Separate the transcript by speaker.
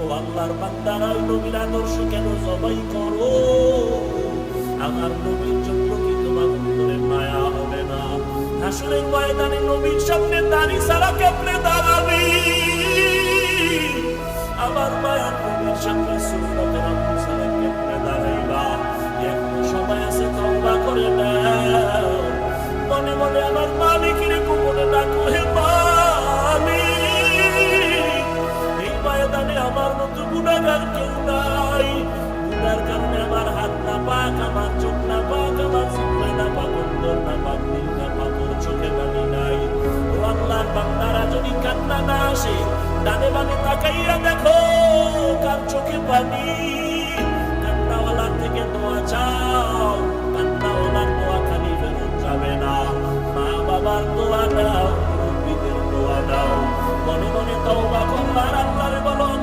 Speaker 1: ও আল্লাহর বান্দারা, ওই নবীর আদর্শ কেন জবাই করো? আমার নবীর জন্য কি তোমার অন্তরে মায়া হবে না? হাসরের ময়দানে নবীর সামনে দাড়ি ছাড়া কেমনে দাঁড়াবি? আমার মায়ার নবীর সামনে সুন্নতের আমল ছাড়া কেমনে দাঁড়াইবা? এখনো সময় আছে, তওবা করে নাও। মনে মনে আমার মালিকের গোপনে ডাকো, হে মালিক, এই ময়দানে আমার মতো গুনাহগার কেউ নাই। গুনার কারণে আমার হাত না পাক, আমার চোখ না পাক, আমার জিহ্বা না পাক, অন্তর না পাক, দিল না পাক, ওর চোখে পানি নাই। ও আল্লাহর বান্দারা, যদি কান্না না আসে, ডানে বামে তাকাইয়া দেখো কার চোখে পানি। কান্নাওয়ালার থেকে দোয়া চাও, কান্নাওয়ালার দোয়া খালি ফেরত যাবে না। মা বাবার দোয়া দাও, মুরব্বীদের দোয়া দাও। মনে মনে তওবা করবার আল্লাহরে বলো,